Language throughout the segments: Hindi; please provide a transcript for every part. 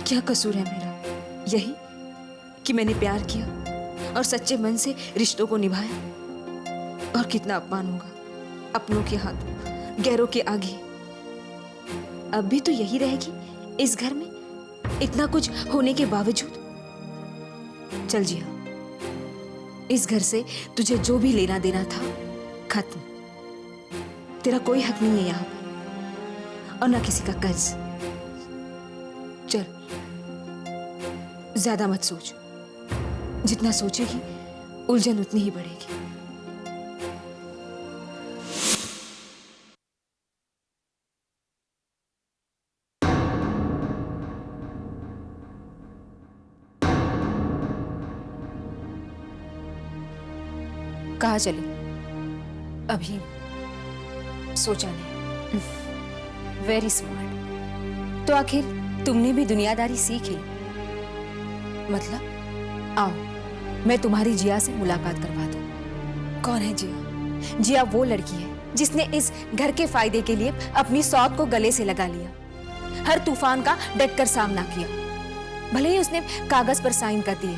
क्या कसूर है मेरा? यही कि मैंने प्यार किया और सच्चे मन से रिश्तों को निभाया। और कितना अपमान होगा अपनों के हाथों, गैरों के आगे। अब भी तो यही रहेगी इस घर में, इतना कुछ होने के बावजूद। चल जिया, इस घर से तुझे जो भी लेना देना था खत्म। तेरा कोई हक नहीं है यहाँ पर, और ना किसी का कर्ज। चल, ज्यादा मत सोच, जितना सोचेगी उलझन उतनी ही बढ़ेगी। कहाँ चली? अभी सोचा नहीं। Very smart. तो आखिर तुमने भी दुनियादारी सीखी। मतलब आओ, मैं तुम्हारी जिया से मुलाकात करवा दूं। कौन है जिया? जिया वो लड़की है जिसने इस घर के फायदे के लिए अपनी सौत को गले से लगा लिया, हर तूफान का डटकर सामना किया। भले ही उसने कागज पर साइन कर दिए,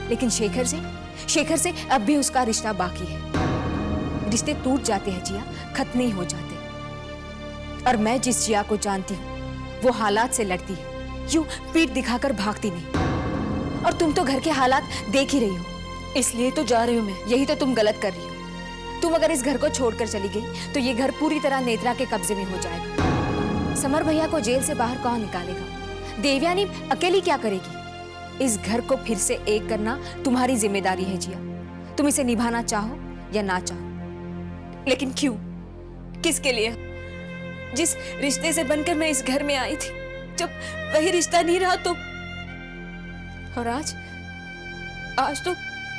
लेकिन शेखर से अब भी उसका रिश्ता बाकी है। रिश्ते टूट जाते हैं जिया, खत्म नहीं हो जाते। और मैं जिस जिया को जानती हूँ वो हालात से लड़ती है, यूं पीठ दिखाकर भागती नहीं। और तुम तो घर के हालात देख ही रही हो, इसलिए तो जा रही हूं मैं। यही तो तुम गलत कर रही हो। तुम अगर इस घर को छोड़कर चली गई तो ये घर पूरी तरह नेत्रा के कब्जे में हो जाएगा। समर भैया को जेल से बाहर कौन निकालेगा? देवयानी अकेली क्या करेगी? इस घर को फिर से एक करना तुम्हारी जिम्मेदारी है जिया। तुम इसे निभाना चाहो या ना चाहो। लेकिन क्यों? किसके लिए? जिस रिश्ते से बनकर मैं इस घर में आई थी, जब वही रिश्ता नहीं रहा तो। और आज तो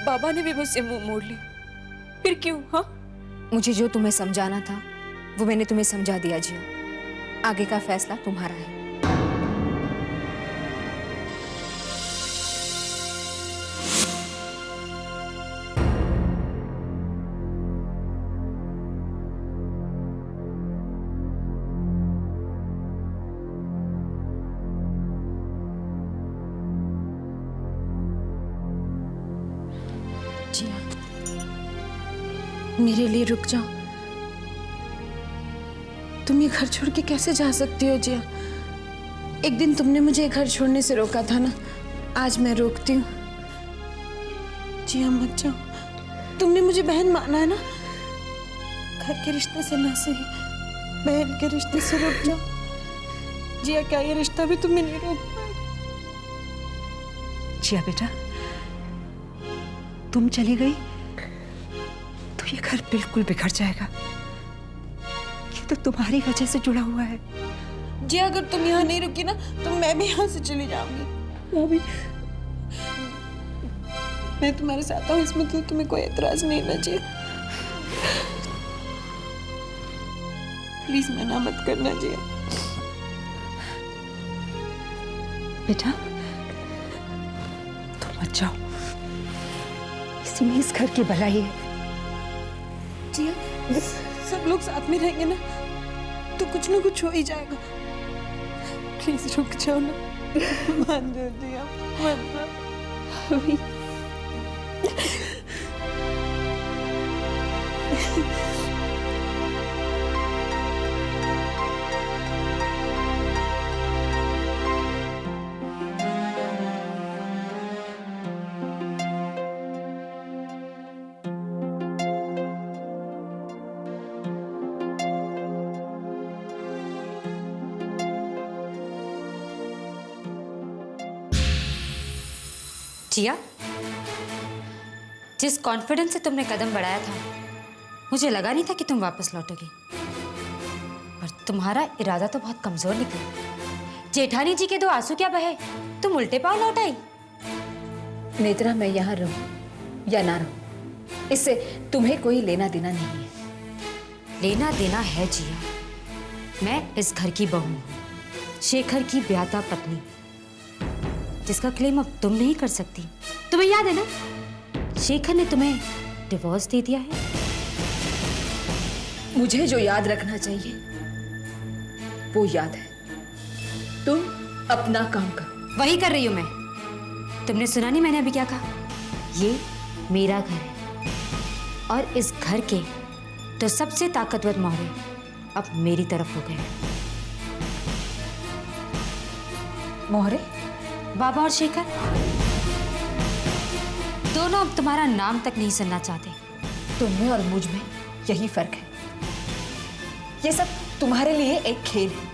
बाबा ने भी मुझसे मुंह मोड़ लिया। फिर क्यों? हाँ, मुझे जो तुम्हें समझाना था वो मैंने तुम्हें समझा दिया जिया। आगे का फैसला तुम्हारा है। जिया, मेरे लिए रुक जाओ। तुम ये घर छोड़ के कैसे जा सकती हो जिया? एक दिन तुमने मुझे घर छोड़ने से रोका था ना, आज मैं रोकती हूँ। जिया मत जाओ, तुमने मुझे बहन माना है ना। घर के रिश्ते से ना सही, बहन के रिश्ते से रुक जाओ। जिया, क्या ये रिश्ता भी तुम्हें नहीं रोक पाएगा? जिया बेटा, तुम चली गई तो ये घर बिल्कुल बिखर जाएगा। ये तो तुम्हारी वजह से जुड़ा हुआ है। जी, अगर तुम यहाँ नहीं रुकी ना तो मैं भी यहाँ से चली जाऊंगी। वो भी मैं तुम्हारे साथ हूँ, इसमें तो तुम्हें कोई एतराज नहीं ना जी। प्लीज मना मत करना जी। बेटा तुम मत जाओ, इसी में इस घर की भलाई है। जी, सब लोग साथ में रहेंगे ना तो कुछ ना कुछ हो ही जाएगा। प्लीज रुक जाओ ना, मान जाओ जिया, मान जाओ। जिया, जिस कॉन्फिडेंस से तुमने कदम बढ़ाया था, मुझे लगा नहीं था कि तुम वापस लौटोगी। पर तुम्हारा इरादा तो बहुत कमजोर निकला। जेठानी जी के दो आंसू क्या बहे, तुम उल्टे पांव लौट आई। नेत्रा, मैं यहाँ रहूं या ना रहूं, इससे तुम्हें कोई लेना देना नहीं है। लेना देना है जिया। मैं इस घर की बहू हूँ, शेखर की ब्याता पत्नी, जिसका क्लेम अब तुम नहीं कर सकती। तुम्हें याद है ना, शेखर ने तुम्हें डिवोर्स दे दिया है। मुझे जो याद रखना चाहिए वो याद है। तुम अपना काम करो, वही कर रही हूं मैं। तुमने सुना नहीं मैंने अभी क्या कहा? ये मेरा घर है और इस घर के तो सबसे ताकतवर मोहरे अब मेरी तरफ हो गए हैं। मोहरे? बाबा और शेखर दोनों अब तुम्हारा नाम तक नहीं सुनना चाहते। तुम में और मुझ में यही फर्क है। ये सब तुम्हारे लिए एक खेल है।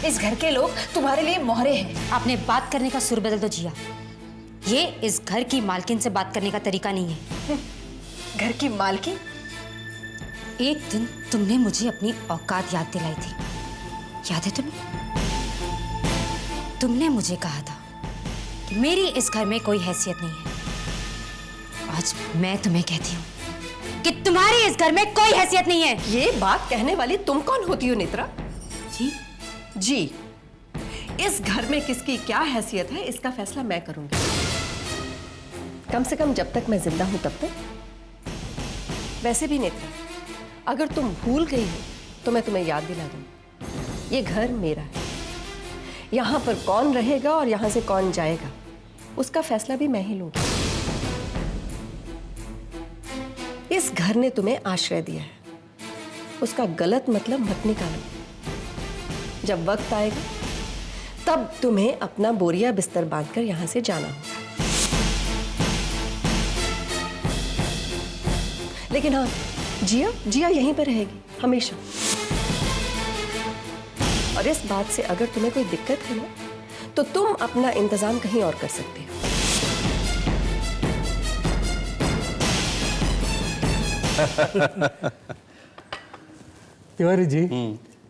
इस घर के लोग तुम्हारे लिए मोहरे हैं। आपने बात करने का सुर बदल दो जिया। ये इस घर की मालकिन से बात करने का तरीका नहीं है। घर की मालकिन? एक दिन तुमने मुझे अपनी औकात याद दिलाई थी, याद है तुम्हें? तुमने मुझे कहा था कि मेरी इस घर में कोई हैसियत नहीं है। आज मैं तुम्हें कहती हूँ कि तुम्हारी इस घर में कोई हैसियत नहीं है। ये बात कहने वाली तुम कौन होती हो नेत्रा? जी? जी, इस घर में किसकी क्या हैसियत है इसका फैसला मैं करूंगी। कम से कम जब तक मैं जिंदा हूं तब तक। वैसे भी नेत्रा, अगर तुम भूल गई हो तो मैं तुम्हें याद दिला दूं, ये घर मेरा है। यहां पर कौन रहेगा और यहां से कौन जाएगा उसका फैसला भी मैं ही लूंगी। इस घर ने तुम्हें आश्रय दिया है, उसका गलत मतलब मत निकालो। जब वक्त आएगा तब तुम्हें अपना बोरिया बिस्तर बांधकर यहां से जाना होगा। लेकिन हाँ, जिया यहीं पर रहेगी हमेशा। और इस बात से अगर तुम्हें कोई दिक्कत है ना, तो तुम अपना इंतजाम कहीं और कर सकते हो। तिवारी जी,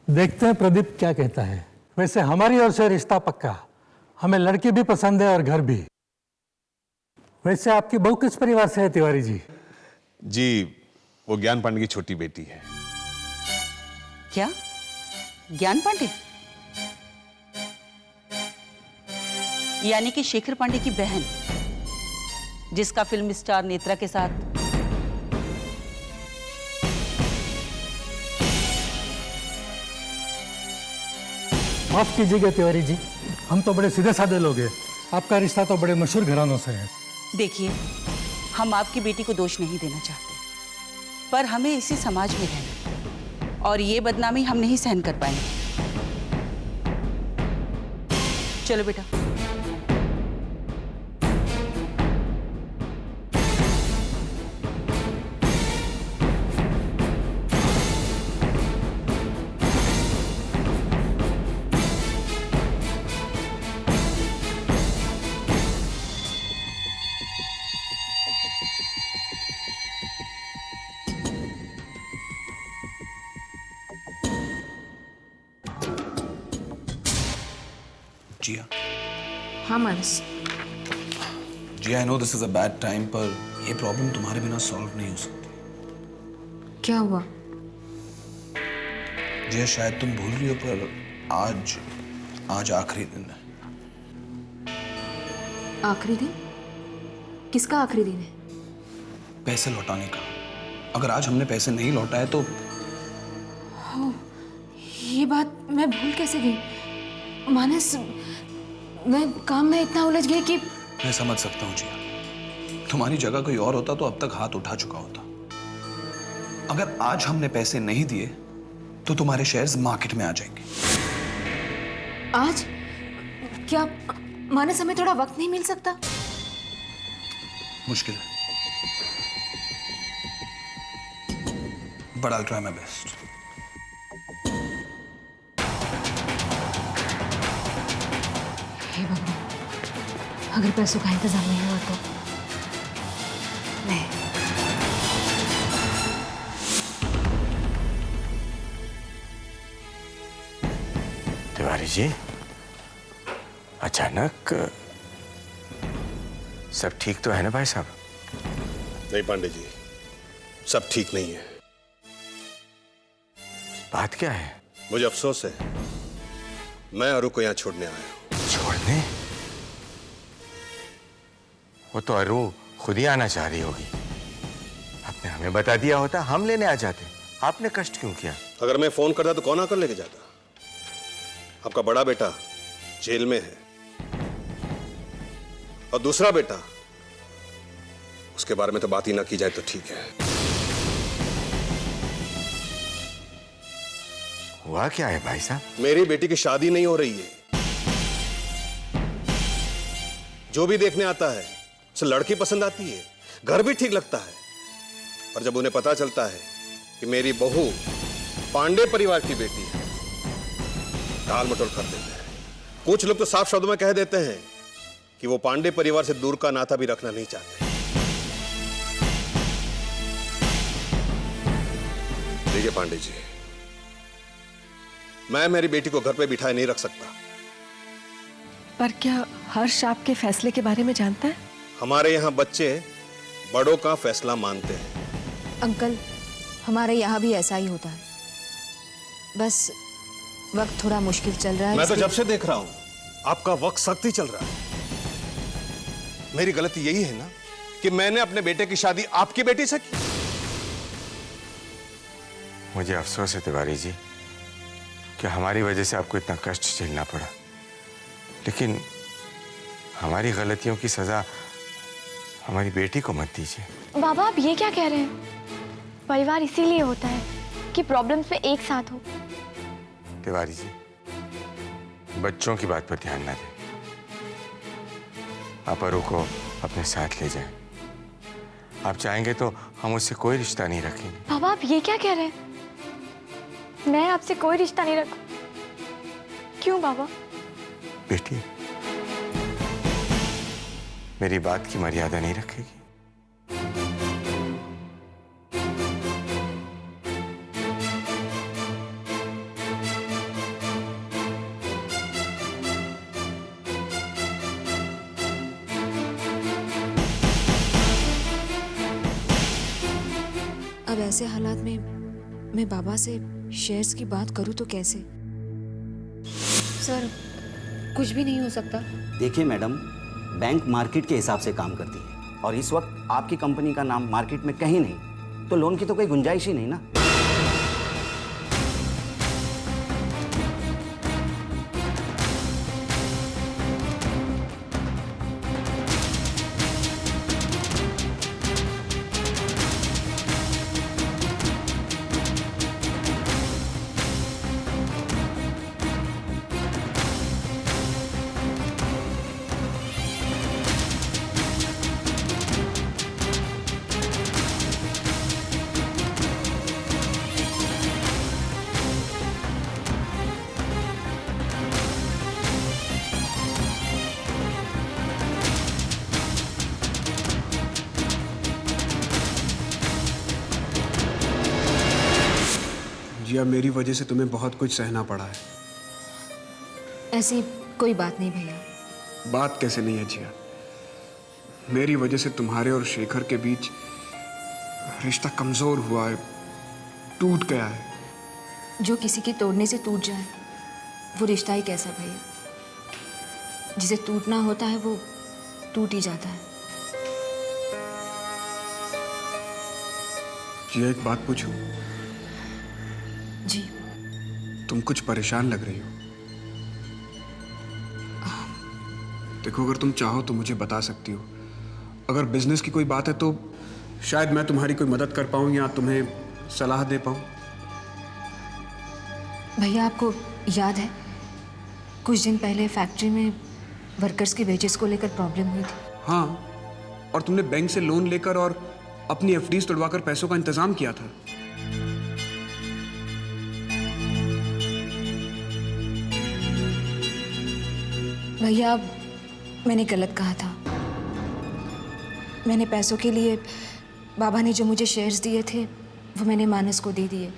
देखते हैं प्रदीप क्या कहता है। वैसे हमारी ओर से रिश्ता पक्का। हमें लड़की भी पसंद है और घर भी। वैसे आपकी बहू किस परिवार से है तिवारी जी? जी, वो ज्ञान पांडे की छोटी बेटी है। क्या? ज्ञान पांडे? यानी कि शेखर पांडे की बहन, जिसका फिल्म स्टार नेत्रा के साथ माफ कीजिएगा तिवारी जी, हम तो बड़े सीधे साधे लोग हैं। आपका रिश्ता तो बड़े मशहूर घरानों से है। देखिए, हम आपकी बेटी को दोष नहीं देना चाहते, पर हमें इसी समाज में रहना है और ये बदनामी हम नहीं सहन कर पाएंगे। चलो बेटा। जिया, हाँ Manas. Jiya, I know this is a bad time, पर ये प्रॉब्लम तुम्हारे बिना सॉल्व नहीं हो सकती। क्या हुआ? जिया, शायद तुम भूल रही हो, पर आज आखिरी दिन है। आखिरी दिन? किसका आखिरी दिन है? पैसे लौटाने का। अगर आज हमने पैसे नहीं लौटाए तो ये बात मैं भूल कैसे गई? मानस, मैं काम में इतना उलझ गई कि मैं समझ सकता हूँ जिया, तुम्हारी जगह कोई और होता तो अब तक हाथ उठा चुका होता। अगर आज हमने पैसे नहीं दिए तो तुम्हारे शेयर्स मार्केट में आ जाएंगे। आज? क्या मानस, हमें थोड़ा वक्त नहीं मिल सकता? मुश्किल है, but I will try my best. हे भगवान, अगर पैसों का इंतजाम नहीं हुआ तो मैं तिवारी जी, अचानक सब ठीक तो है ना भाई साहब? नहीं पांडे जी, सब ठीक नहीं है। बात क्या है? मुझे अफसोस है, मैं अरु को यहाँ छोड़ने आया हूँ। छोड़ने? वो तो अरु खुद ही आना चाह रही होगी। आपने हमें बता दिया होता, हम लेने आ जाते। आपने कष्ट क्यों किया? अगर मैं फोन करता तो कौन आकर लेके जाता? आपका बड़ा बेटा जेल में है, और दूसरा बेटा, उसके बारे में तो बात ही ना की जाए तो ठीक है। हुआ क्या है भाई साहब? मेरी बेटी की शादी नहीं हो रही है। जो भी देखने आता है उसे लड़की पसंद आती है, घर भी ठीक लगता है, और जब उन्हें पता चलता है कि मेरी बहू पांडे परिवार की बेटी है, टाल मटोल कर देते हैं। कुछ लोग तो साफ शब्दों में कह देते हैं कि वो पांडे परिवार से दूर का नाता भी रखना नहीं चाहते। देखिए पांडे जी, मैं मेरी बेटी को घर पे बिठाए नहीं रख सकता। पर क्या हर्ष आपके फैसले के बारे में जानता है? हमारे यहाँ बच्चे बड़ों का फैसला मानते हैं। अंकल, हमारे यहाँ भी ऐसा ही होता है, बस वक्त थोड़ा मुश्किल चल रहा है। मैं तो इसलिए- जब से देख रहा हूं आपका वक्त सख्त ही चल रहा है। मेरी गलती यही है ना कि मैंने अपने बेटे की शादी आपकी बेटी से की। मुझे अफसोस है तिवारी जी कि हमारी वजह से आपको इतना कष्ट झेलना पड़ा, लेकिन हमारी गलतियों की सजा हमारी बेटी को मत दीजिए। बाबा, आप ये क्या कह रहे हैं? परिवार इसीलिए होता है कि प्रॉब्लम्स में एक साथ हो। तिवारी जी, बच्चों की बात पर ध्यान ना दें। आप अरु को अपने साथ ले जाएं। आप चाहेंगे तो हम उससे कोई रिश्ता नहीं रखेंगे। बाबा, आप ये क्या कह रहे हैं? मैं आपसे कोई रिश्ता नहीं रखूं। क्यों बाबा? बेटी, मेरी बात की मर्यादा नहीं रखेगी? अब ऐसे हालात में मैं बाबा से शेयर्स की बात करूं तो कैसे? सर, कुछ भी नहीं हो सकता। देखिए मैडम, बैंक मार्केट के हिसाब से काम करती है और इस वक्त आपकी कंपनी का नाम मार्केट में कहीं नहीं, तो लोन की तो कोई गुंजाइश ही नहीं ना। जिया, मेरी वजह से तुम्हें बहुत कुछ सहना पड़ा है। ऐसी कोई बात नहीं भैया। बात कैसे नहीं है जिया? मेरी वजह से तुम्हारे और शेखर के बीच रिश्ता कमजोर हुआ है, टूट गया है। जो किसी के तोड़ने से टूट जाए वो रिश्ता ही कैसा भैया? जिसे टूटना होता है वो टूट ही जाता है। जिया, एक बात पूछूं? जी। तुम कुछ परेशान लग रही हो। देखो, अगर तुम चाहो तो मुझे बता सकती हो। अगर बिजनेस की कोई बात है तो शायद मैं तुम्हारी कोई मदद कर पाऊं या तुम्हें सलाह दे पाऊं। भैया, आपको याद है कुछ दिन पहले फैक्ट्री में वर्कर्स की वेजेस को लेकर प्रॉब्लम हुई थी? हाँ, और तुमने बैंक से लोन लेकर और अपनी एफडीज तुड़वाकर पैसों का इंतजाम किया था। भैया, मैंने गलत कहा था। मैंने पैसों के लिए बाबा ने जो मुझे शेयर्स दिए थे वो मैंने मानस को दे दिए,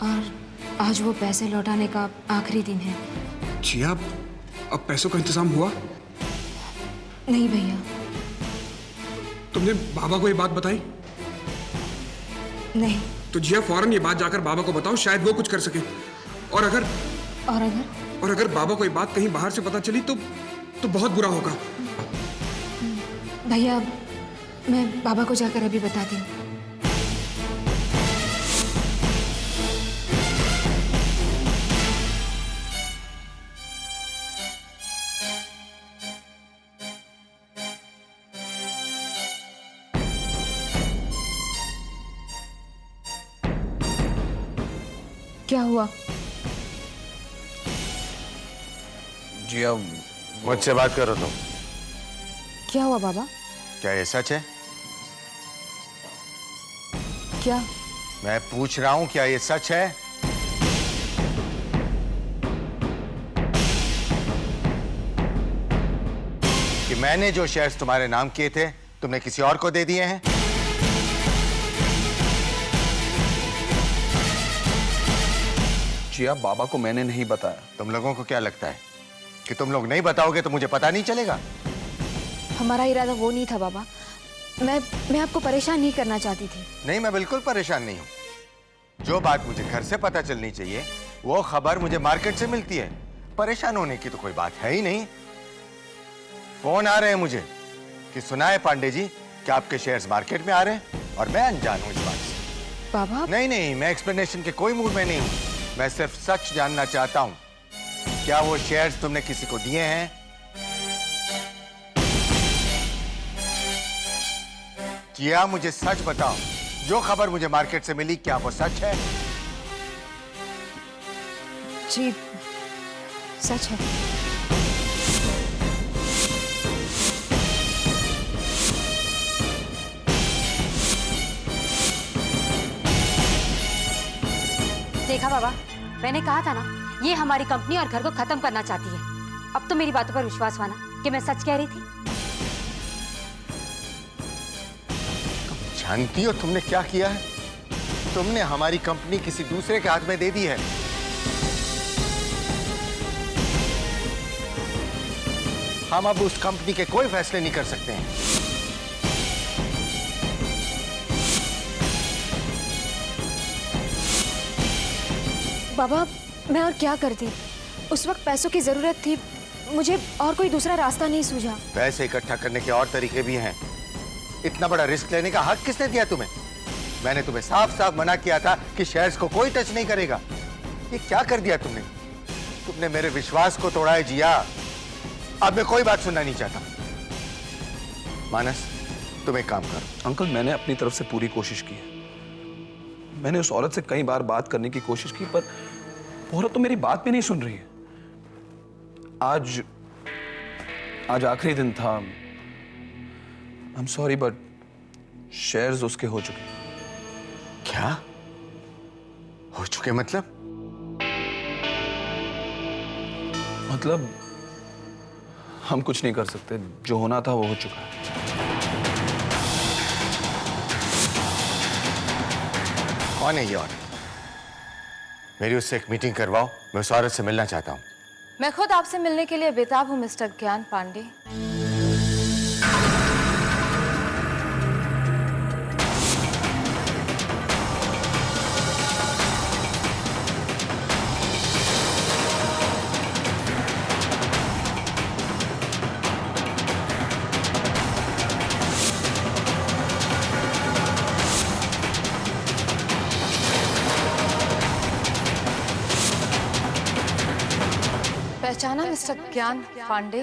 और आज वो पैसे लौटाने का आखिरी दिन है। जिया, अब पैसों का इंतजाम हुआ? नहीं भैया। तुमने बाबा को ये बात बताई? नहीं। तो जिया, फौरन ये बात जाकर बाबा को बताओ, शायद वो कुछ कर सके। और अगर बाबा को ये बात कहीं बाहर से पता चली तो बहुत बुरा होगा। भैया, मैं बाबा को जाकर अभी बताती हूँ। क्या हुआ? जी अब मुझसे बात करो तुम। क्या हुआ बाबा? क्या ये सच है? क्या? मैं पूछ रहा हूं, क्या ये सच है? कि मैंने जो शेयर्स तुम्हारे नाम किए थे तुमने किसी और को दे दिए हैं? जी अब बाबा को मैंने नहीं बताया। तुम लोगों को क्या लगता है कि तुम लोग नहीं बताओगे तो मुझे पता नहीं चलेगा? हमारा इरादा वो नहीं था बाबा। मैं आपको परेशान नहीं करना चाहती थी। नहीं, मैं बिल्कुल परेशान नहीं हूं। जो बात मुझे घर से पता चलनी चाहिए वो खबर मुझे मार्केट से मिलती है। परेशान होने की तो कोई बात है ही नहीं। फोन आ रहे हैं मुझे कि सुना है पांडे जी कि आपके शेयर्स मार्केट में आ रहे हैं और मैं अनजान हूं इस बात से। बाबा नहीं, मैं एक्सप्लेनेशन के कोई मूड में नहीं हूं। मैं सिर्फ सच जानना चाहता हूं, क्या वो शेयर्स तुमने किसी को दिए हैं? किया मुझे सच बताओ, जो खबर मुझे मार्केट से मिली क्या वो सच है? जी सच है। देखा बाबा, मैंने कहा था ना, ये हमारी कंपनी और घर को खत्म करना चाहती है। अब तो मेरी बातों पर विश्वास हुआ ना कि मैं सच कह रही थी। जानती हो तुमने क्या किया है? तुमने हमारी कंपनी किसी दूसरे के हाथ में दे दी है। हम अब उस कंपनी के कोई फैसले नहीं कर सकते हैं। बाबा मैं और क्या करती? उस वक्त पैसों की जरूरत थी, मुझे और कोई दूसरा रास्ता नहीं सूझा। पैसे इकट्ठा करने के और तरीके भी हैं। इतना बड़ा रिस्क लेने का हक किसने दिया तुम्हें? मैंने तुम्हें साफ साफ मना किया था कि शेयर्स को कोई टच नहीं करेगा। ये क्या कर दिया तुमने? तुमने मेरे विश्वास को तोड़ा है जिया। अब मैं कोई बात सुनना नहीं चाहता। मानस, तुम एक काम करो। अंकल, मैंने अपनी तरफ से पूरी कोशिश की है। मैंने उस औरत से कई बार बात करने की कोशिश की, पर वो औरत तो मेरी बात भी नहीं सुन रही है। आज आखिरी दिन था। I am sorry but shares उसके हो चुके। क्या हो चुके? मतलब हम कुछ नहीं कर सकते। जो होना था वो हो चुका है। कौन है ये औरत? मेरी उससे एक मीटिंग करवाओ। मैं उस औरत से मिलना चाहता हूँ। मैं खुद आपसे मिलने के लिए बेताब हूँ मिस्टर ज्ञान पांडे। पहचाना मिस्टर ज्ञान पांडे?